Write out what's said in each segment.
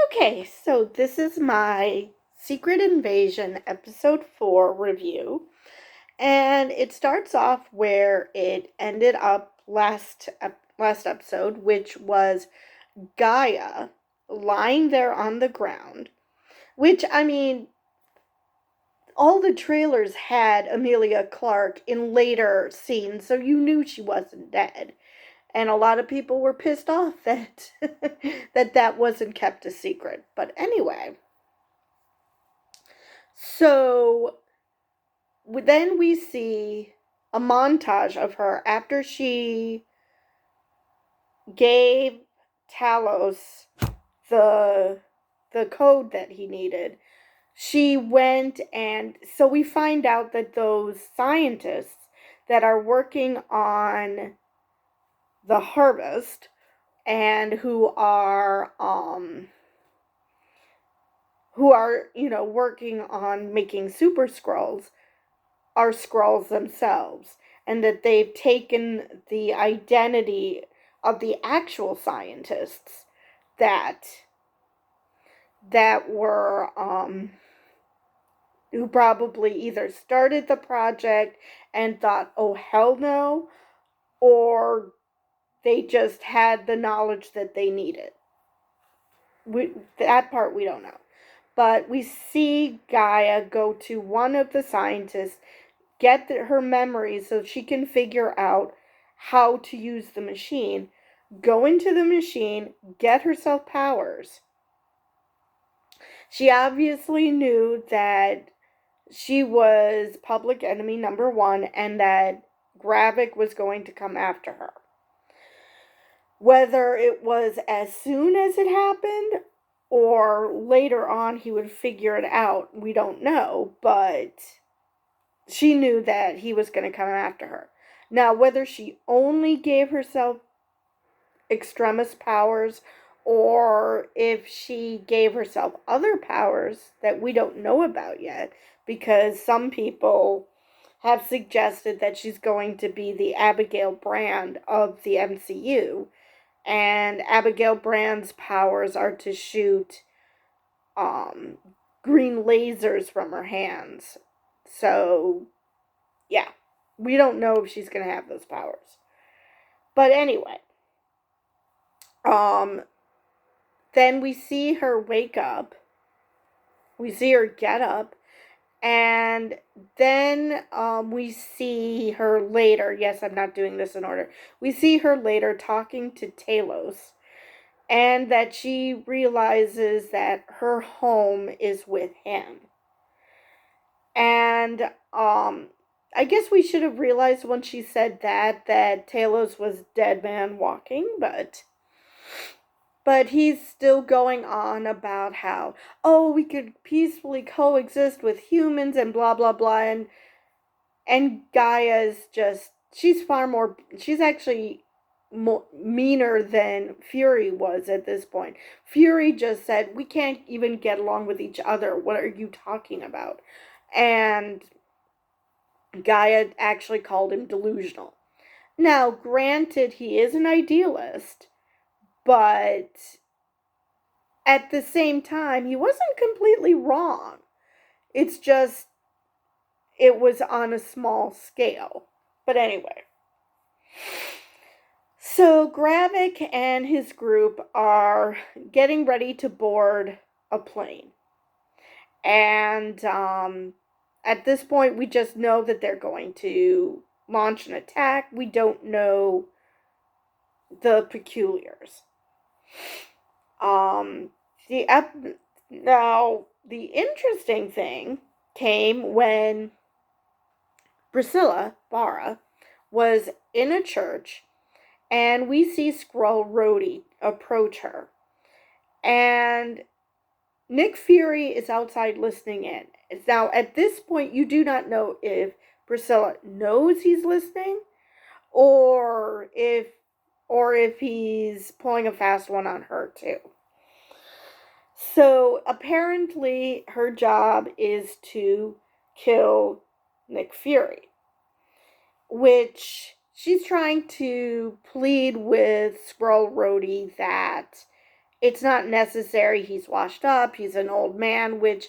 Okay, so this is my Secret Invasion episode 4 review. And it starts off where it ended up last episode, which was Gaia lying there on the ground, which I mean, all the trailers had Amelia Clark in later scenes, so you knew she wasn't dead. And a lot of people were pissed off that that wasn't kept a secret. But anyway, so then we see a montage of her after she gave Talos the the code that he needed. She went, and so we find out that those scientists that are working on the harvest and who are, working on making super Skrulls are Skrulls themselves, and that they've taken the identity of the actual scientists that were who probably either started the project and thought, "Oh hell no," or they just had the knowledge that they needed. That part we don't know. But we see Gaia go to one of the scientists, get her memories so she can figure out how to use the machine, go into the machine, get herself powers. She obviously knew that she was public enemy number 1 and that Gravik was going to come after her. Whether it was as soon as it happened or later on he would figure it out, we don't know, but she knew that he was going to come after her. Now, whether she only gave herself extremis powers or if she gave herself other powers that we don't know about yet, because some people have suggested that she's going to be the Abigail Brand of the MCU, and Abigail Brand's powers are to shoot green lasers from her hands. So, yeah, we don't know if she's going to have those powers. But anyway, then we see her wake up. We see her get up. And then we see her later. Yes, I'm not doing this in order. We see her later talking to Talos. And that she realizes that her home is with him. And I guess we should have realized when she said that Talos was dead man walking, but he's still going on about how, oh, we could peacefully coexist with humans and blah blah blah, and Gaia's just, she's actually meaner than Fury was at this point. Fury just said, we can't even get along with each other, what are you talking about? And Gaia actually called him delusional. Now, granted, he is an idealist, but at the same time, he wasn't completely wrong. It's just, it was on a small scale. But anyway. So, Gravik and his group are getting ready to board a plane. And at this point, we just know that they're going to launch an attack. We don't know the peculiars. Um, Now, the interesting thing came when Priscilla Barra was in a church, and we see Skrull Rhodey approach her. And Nick Fury is outside listening in. Now, at this point, you do not know if Priscilla knows he's listening, or if he's pulling a fast one on her too. So apparently her job is to kill Nick Fury, which she's trying to plead with Skrull Rhodey that it's not necessary. He's washed up. He's an old man, which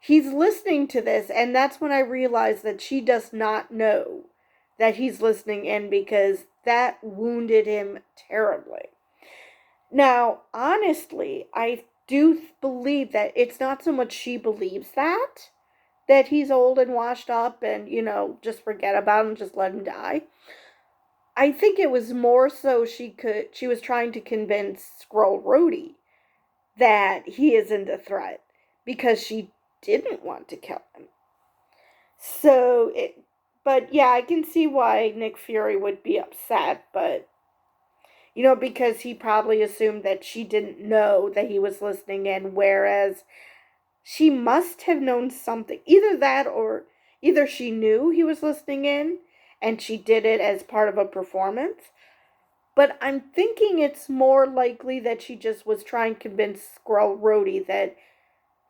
he's listening to this. And that's when I realized that she does not know that he's listening in, because that wounded him terribly. Now, honestly, I do believe that it's not so much she believes that he's old and washed up and, just forget about him, just let him die. I think it was more so she was trying to convince Skrull Rhodey that he isn't a threat, because she didn't want to kill him. But yeah, I can see why Nick Fury would be upset, but because he probably assumed that she didn't know that he was listening in, whereas she must have known something. Either that, or either she knew he was listening in and she did it as part of a performance. But I'm thinking it's more likely that she just was trying to convince Skrull Rhodey that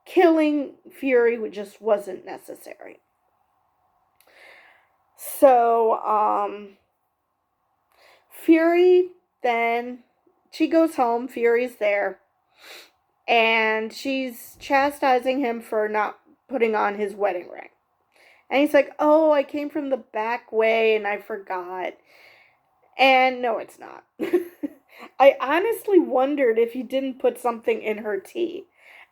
killing Fury just wasn't necessary. So, Fury then, she goes home, Fury's there, and she's chastising him for not putting on his wedding ring. And he's like, oh, I came from the back way and I forgot. And no, it's not. I honestly wondered if he didn't put something in her tea.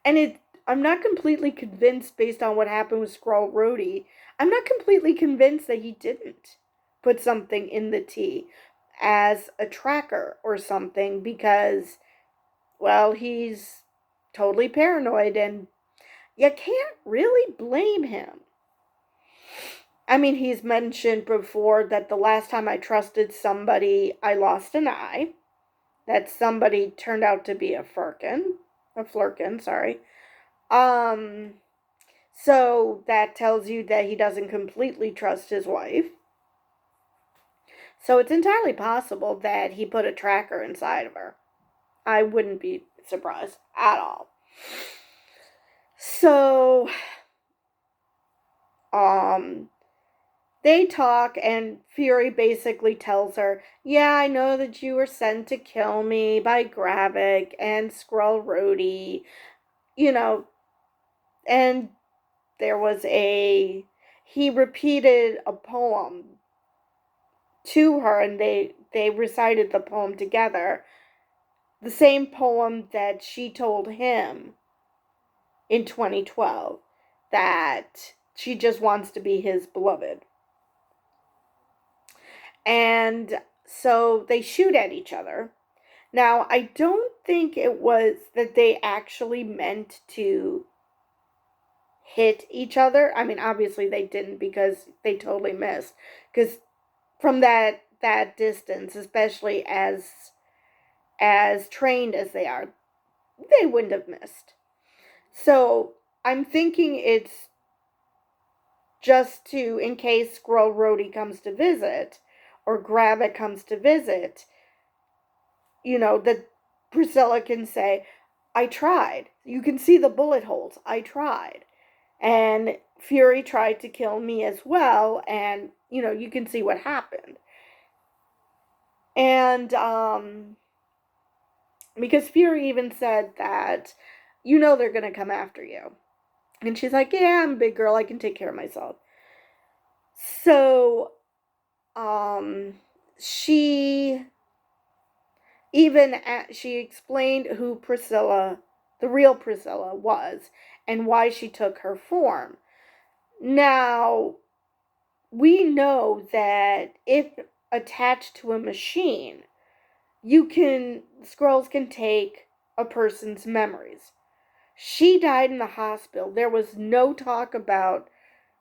And I'm not completely convinced, based on what happened with Skrull Rhodey, I'm not completely convinced that he didn't put something in the tea as a tracker or something, because, well, he's totally paranoid and you can't really blame him. I mean, he's mentioned before that the last time I trusted somebody, I lost an eye. That somebody turned out to be a flurkin, sorry. So that tells you that he doesn't completely trust his wife. So it's entirely possible that he put a tracker inside of her. I wouldn't be surprised at all. So, they talk, and Fury basically tells her, yeah, I know that you were sent to kill me by Gravik and Skrull Rhodey, and there was he repeated a poem to her, and they recited the poem together. The same poem that she told him in 2012, that she just wants to be his beloved. And so they shoot at each other. Now, I don't think it was that they actually meant to hit each other. I mean, obviously they didn't, because they totally missed. Because from that distance, especially as trained as they are, they wouldn't have missed. So I'm thinking it's just to, in case Skrull Rhodey comes to visit, or Gravik comes to visit, that Priscilla can say, I tried. You can see the bullet holes. I tried. And Fury tried to kill me as well, and, you can see what happened. And, because Fury even said that, they're gonna come after you. And she's like, yeah, I'm a big girl, I can take care of myself. So, she explained who Priscilla, the real Priscilla, was, and why she took her form. Now, we know that if attached to a machine, Skrulls can take a person's memories. She died in the hospital. There was no talk about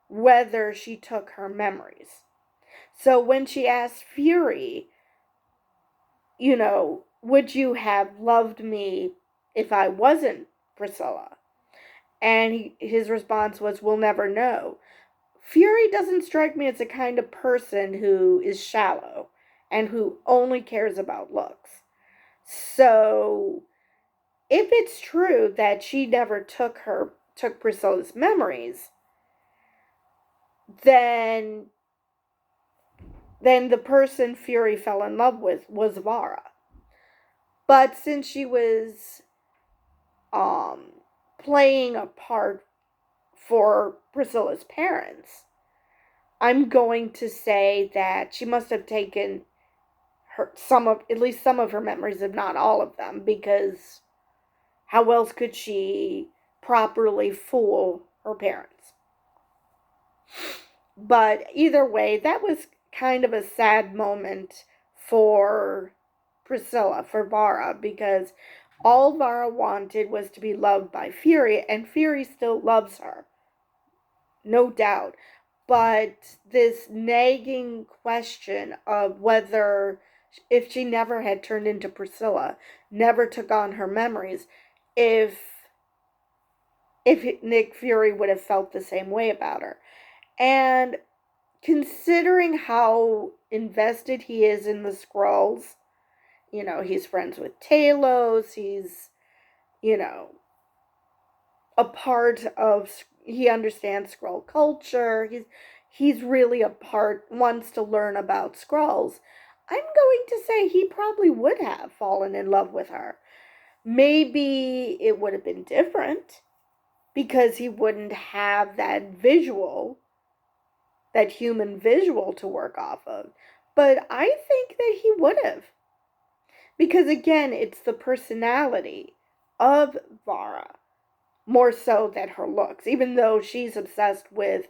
whether she took her memories. So when she asked Fury, would you have loved me if I wasn't Priscilla? And his response was, we'll never know. Fury doesn't strike me as the kind of person who is shallow and who only cares about looks. So, if it's true that she never took Priscilla's memories, then the person Fury fell in love with was Vara. But since she was um, playing a part for Priscilla's parents, I'm going to say that she must have taken her some of at least some of her memories, if not all of them, because how else could she properly fool her parents? But either way, that was kind of a sad moment for Priscilla, for Vara, because all Vara wanted was to be loved by Fury, and Fury still loves her, no doubt. But this nagging question of whether, if she never had turned into Priscilla, never took on her memories, if Nick Fury would have felt the same way about her. And considering how invested he is in the Skrulls, he's friends with Talos, he's, you know, a part of, he understands Skrull culture, he's really a part, wants to learn about Skrulls. I'm going to say he probably would have fallen in love with her. Maybe it would have been different because he wouldn't have that visual, that human visual to work off of. But I think that he would have. Because again, it's the personality of Vara more so than her looks. Even though she's obsessed with,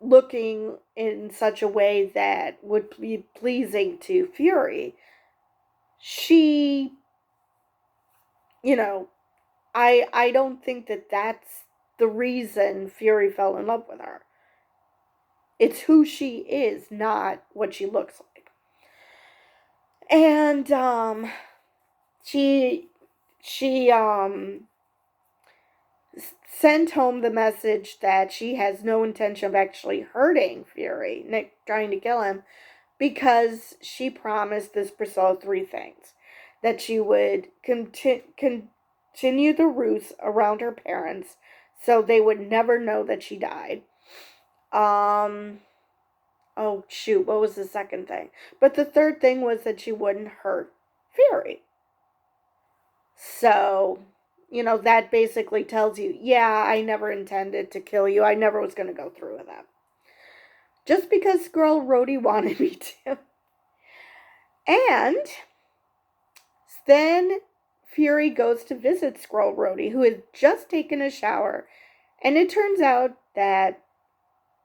looking in such a way that would be pleasing to Fury, she, I don't think that that's the reason Fury fell in love with her. It's who she is, not what she looks like. And she sent home the message that she has no intention of actually hurting Fury, Nick trying to kill him, because she promised this Priscilla 3 things. That she would continue the ruse around her parents so they would never know that she died. Oh shoot, what was the second thing? But the third thing was that she wouldn't hurt Fury. So, that basically tells you, yeah, I never intended to kill you. I never was going to go through with that. Just because Skrull Rhodey wanted me to. And then Fury goes to visit Skrull Rhodey, who has just taken a shower. And it turns out that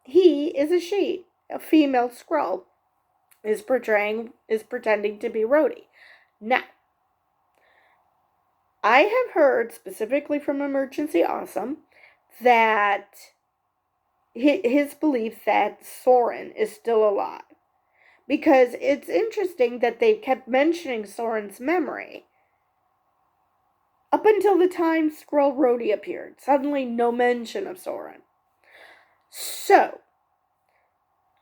he is a she, a female Skrull, is pretending to be Rhodey. Now, I have heard specifically from Emergency Awesome that his belief that Soren is still alive. Because it's interesting that they kept mentioning Soren's memory up until the time Skrull Rhodey appeared. Suddenly, no mention of Soren. So,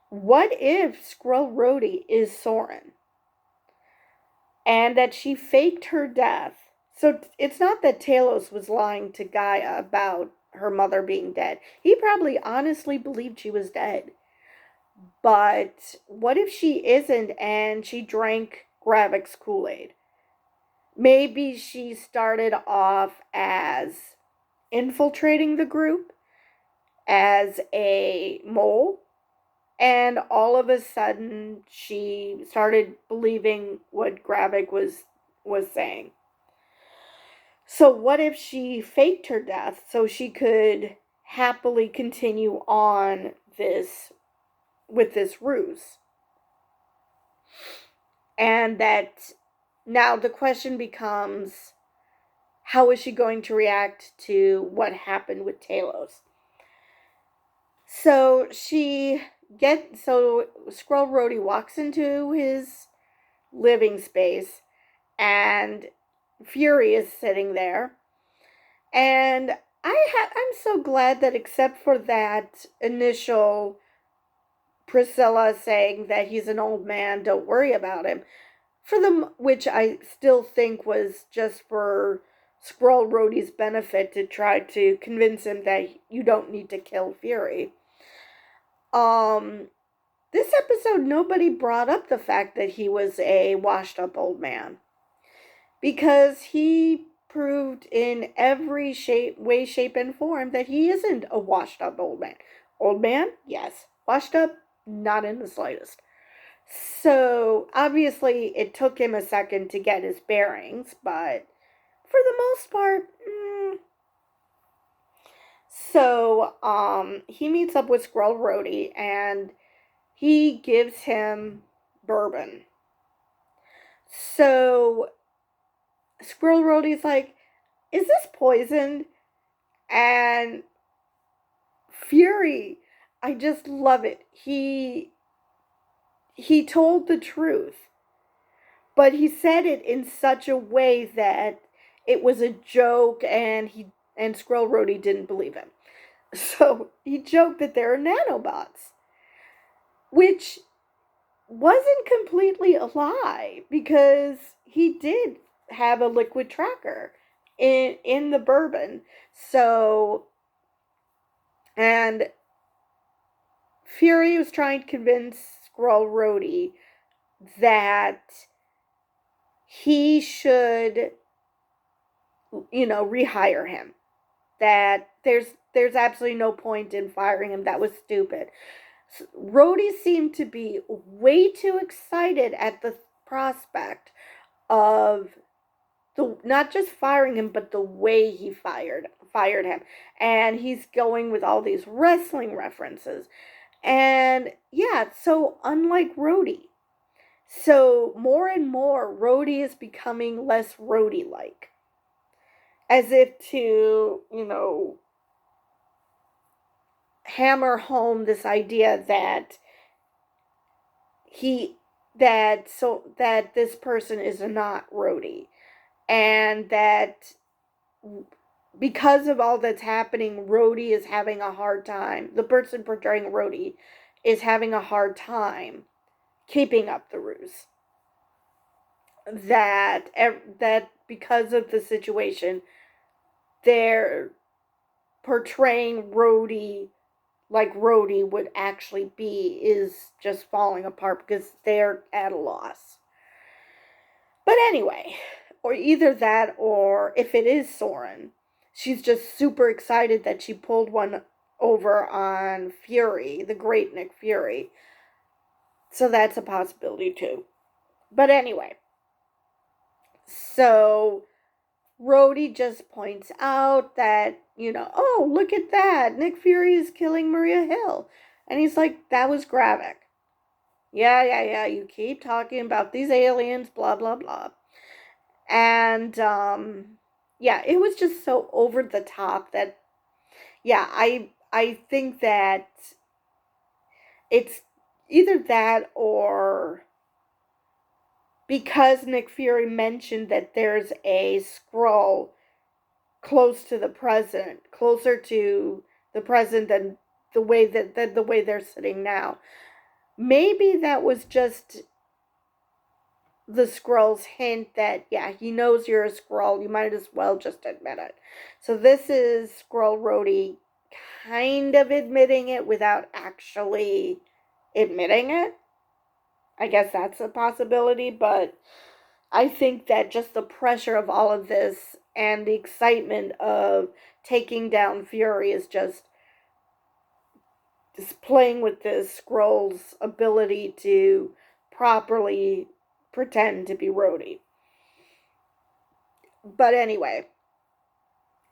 what if Skrull Rhodey is Soren? And that she faked her death. So, it's not that Talos was lying to Gaia about her mother being dead. He probably honestly believed she was dead. But what if she isn't and she drank Gravik's Kool-Aid? Maybe she started off as infiltrating the group as a mole, and all of a sudden she started believing what Gravik was saying. So what if she faked her death so she could happily continue on with this ruse? And that now the question becomes, how is she going to react to what happened with Talos? So Skrull Rhodey walks into his living space, and Fury is sitting there. And I'm so glad that except for that initial Priscilla saying that he's an old man, don't worry about him, which I still think was just for Skrull Rhodey's benefit to try to convince him that you don't need to kill Fury. This episode, nobody brought up the fact that he was a washed up old man. because he proved in every way, shape, and form that he isn't a washed up old man. Old man, yes. Washed up, not in the slightest. So obviously, it took him a second to get his bearings, but for the most part, So he meets up with Squirrel Rhodey and he gives him bourbon. So Squirrel Rhodey's like, "Is this poisoned?" And Fury, I just love it. He told the truth, but he said it in such a way that it was a joke, and Squirrel Rhodey didn't believe him. So he joked that there are nanobots, which wasn't completely a lie because he did have a liquid tracker in the bourbon. So, and Fury was trying to convince Squirrel Rhodey that he should, rehire him. That there's absolutely no point in firing him. That was stupid. Rhodey seemed to be way too excited at the prospect of the not just firing him, but the way he fired him. And he's going with all these wrestling references. And yeah, so unlike Rhodey. So more and more, Rhodey is becoming less Rhodey like. As if to, hammer home this idea he that this person is not Rhodey, and that because of all that's happening, Rhodey is having a hard time. The person portraying Rhodey is having a hard time keeping up the ruse. That because of the situation, they're portraying Rhodey like Rhodey would actually be is just falling apart because they're at a loss. But anyway, or either that, or if it is Soren, she's just super excited that she pulled one over on Fury, the great Nick Fury. So that's a possibility too. But anyway, so Rhodey just points out that, oh, look at that. Nick Fury is killing Maria Hill. And he's like, that was Gravik. Yeah, you keep talking about these aliens, blah, blah, blah. And, yeah, it was just so over the top that, yeah, I think that it's either that or because Nick Fury mentioned that there's a Skrull close to the president, closer to the president than the way they're sitting now. Maybe that was just the Skrull's hint that, yeah, he knows you're a Skrull. You might as well just admit it. So this is Skrull Rhodey kind of admitting it without actually admitting it. I guess that's a possibility, but I think that just the pressure of all of this and the excitement of taking down Fury is just playing with this Skrull's ability to properly pretend to be Rhodey. But anyway,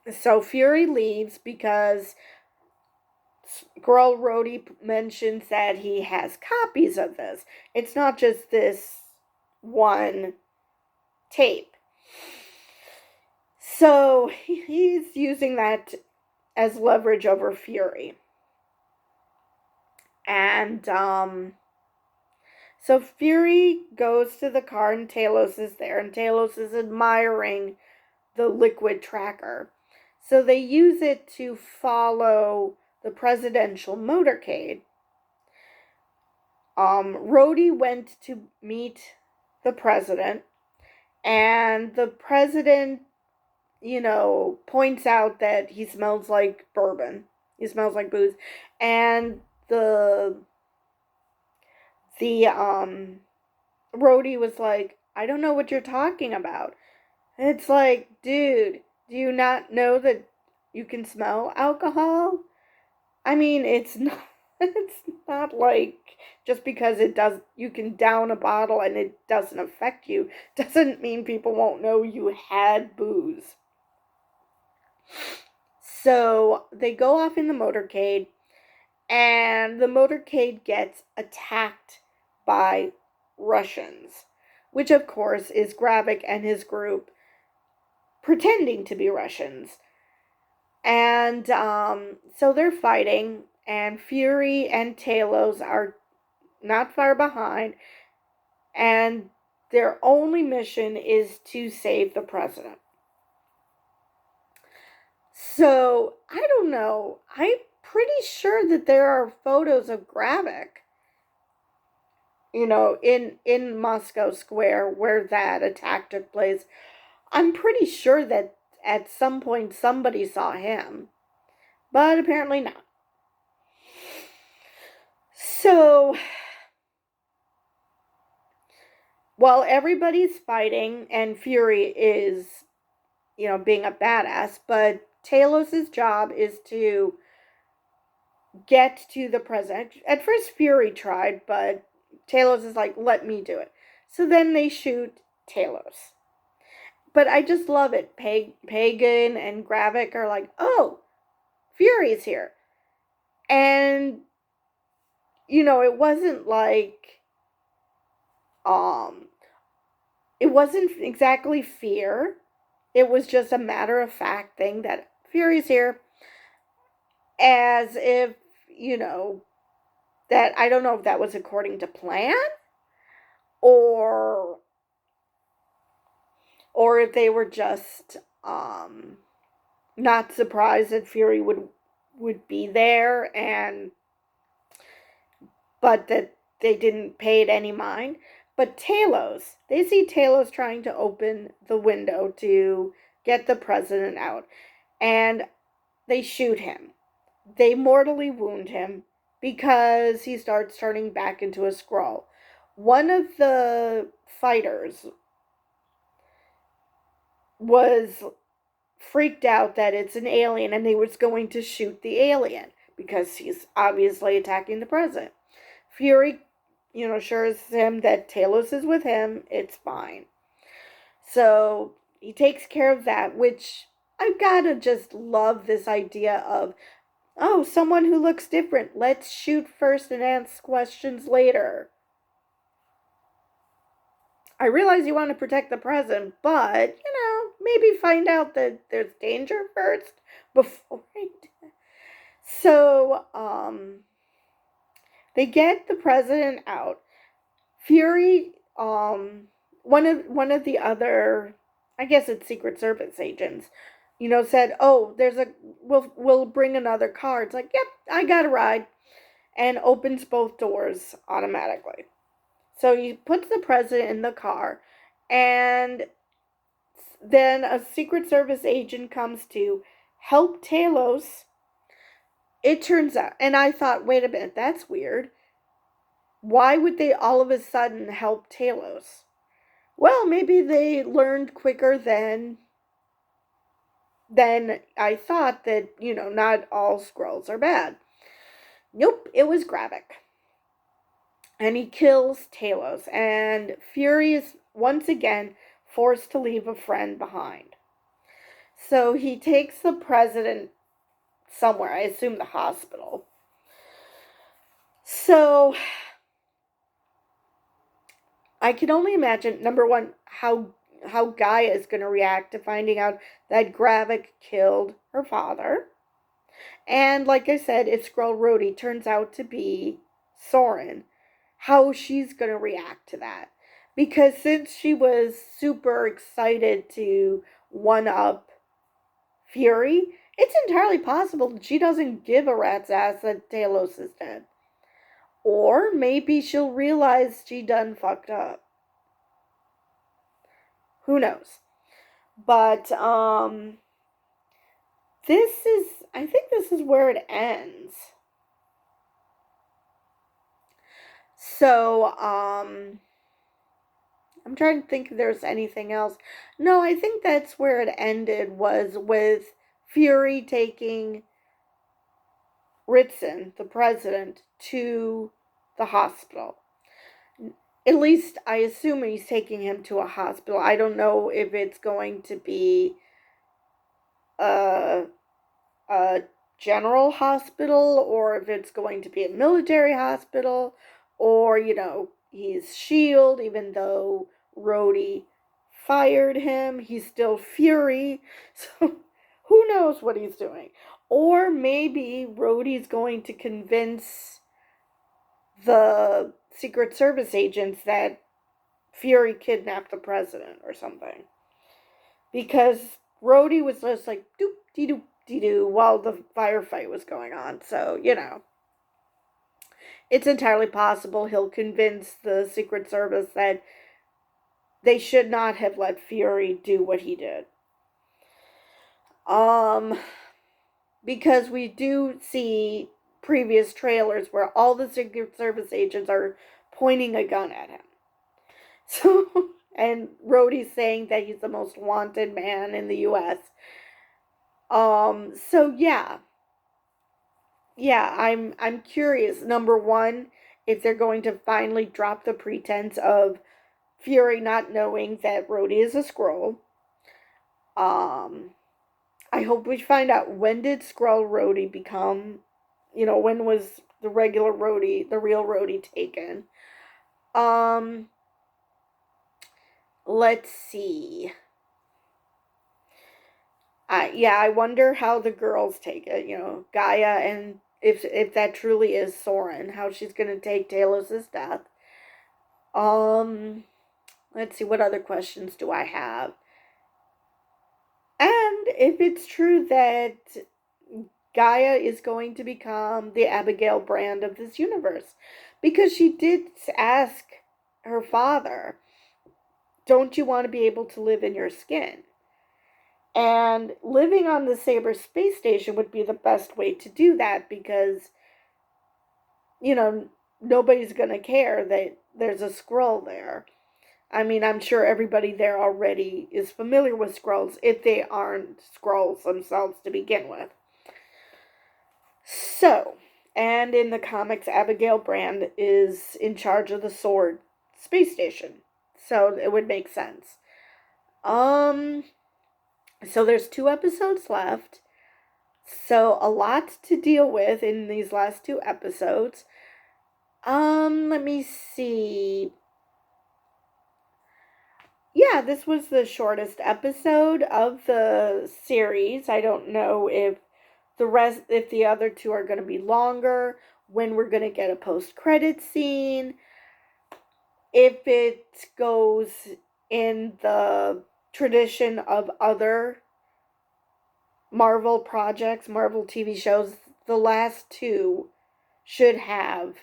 so Fury leaves because Skrull Rhodey mentions that he has copies of this. It's not just this one tape. So he's using that as leverage over Fury. And so Fury goes to the car and Talos is there, and Talos is admiring the liquid tracker. So they use it to follow the presidential motorcade. Rhodey went to meet the president, and the president, points out that he smells like bourbon. He smells like booze, and the Rhodey was like, I don't know what you're talking about. It's like, dude, do you not know that you can smell alcohol? I mean, it's not it's not like just because it does you can down a bottle and it doesn't affect you doesn't mean people won't know you had booze. So, they go off in the motorcade and the motorcade gets attacked by Russians, which of course is Gravik and his group pretending to be Russians. And so they're fighting, and Fury and Talos are not far behind, and their only mission is to save the president. So, I don't know. I'm pretty sure that there are photos of Gravik, in Moscow Square where that attack took place. I'm pretty sure that at some point somebody saw him, but apparently not. So, while everybody's fighting and Fury is, being a badass, but Talos' job is to get to the president. At first, Fury tried, but Talos is like, let me do it. So then they shoot Talos. But I just love it. Pagan and Gravik are like, oh, Fury's here. And, it wasn't like, it wasn't exactly fear. It was just a matter of fact thing that Fury's here. As if, that I don't know if that was according to plan or if they were just not surprised that Fury would be there, but that they didn't pay it any mind. But they see Talos trying to open the window to get the president out, and they shoot him. They mortally wound him because he starts turning back into a Skrull. One of the fighters was freaked out that it's an alien and they was going to shoot the alien because he's obviously attacking the president. Fury, assures him that Talos is with him. It's fine. So he takes care of that, which I've got to just love this idea of, oh, someone who looks different. Let's shoot first and ask questions later. I realize you want to protect the president, but, maybe find out that there's danger first before you do. So, they get the president out. Fury, one of the other, I guess it's Secret Service agents, said, "Oh, we'll bring another car." It's like, "Yep, I got a ride," and opens both doors automatically. So he puts the president in the car, and then a Secret Service agent comes to help Talos. It turns out, and I thought, wait a minute, that's weird. Why would they all of a sudden help Talos? Well, maybe they learned quicker than I thought that, not all Skrulls are bad. Nope, it was Gravik. And he kills Talos, and Fury is once again forced to leave a friend behind. So he takes the president somewhere, I assume the hospital. So I can only imagine, number one, how Gaia is going to react to finding out that Gravik killed her father. And like I said, if Skrull Rhodey turns out to be Soren, how she's going to react to that. Because since she was super excited to one-up Fury, it's entirely possible that she doesn't give a rat's ass that Talos is dead. Or maybe she'll realize she done fucked up. Who knows? But, I think this is where it ends. So, I'm trying to think if there's anything else. No, I think that's where it ended, was with Fury taking Ritson, the president, to the hospital. At least I assume he's taking him to a hospital. I don't know if it's going to be a, a general hospital or if it's going to be a military hospital, or, he's SHIELD, even though Rhodey fired him, he's still Fury. So who knows what he's doing? Or maybe Rhodey's going to convince the Secret Service agents that Fury kidnapped the president or something. Because Rhodey was just like doop dee doop dee doo while the firefight was going on. So, it's entirely possible he'll convince the Secret Service that they should not have let Fury do what he did. Because we do see previous trailers where all the Secret Service agents are pointing a gun at him. So, and Rhodey's saying that he's the most wanted man in the US. So yeah. Yeah, I'm curious. Number one, if they're going to finally drop the pretense of Fury not knowing that Rhodey is a Skrull. I hope we find out, when did Skrull Rhodey become, when was the regular Rhodey, the real Rhodey, taken? Let's see. I wonder how the girls take it, Gaia, and if that truly is Soren, how she's gonna take Talos's death. Let's see, what other questions do I have? And if it's true that Gaia is going to become the Abigail Brand of this universe, because she did ask her father, don't you want to be able to live in your skin? And living on the Saber space station would be the best way to do that, because, nobody's going to care that there's a Skrull there. I mean, I'm sure everybody there already is familiar with Skrulls, if they aren't Skrulls themselves to begin with. So, and in the comics, Abigail Brand is in charge of the Sword space station. So it would make sense. So there's 2 episodes left. So a lot to deal with in these last 2 episodes. Let me see. Yeah, this was the shortest episode of the series. I don't know if the other 2 are going to be longer, when we're going to get a post-credit scene, if it goes in the tradition of other Marvel projects, Marvel TV shows. The last 2 should have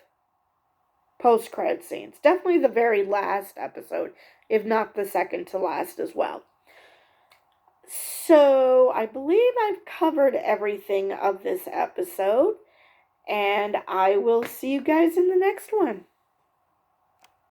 post-credit scenes. Definitely the very last episode, if not the second to last as well. So, I believe I've covered everything of this episode, and I will see you guys in the next one.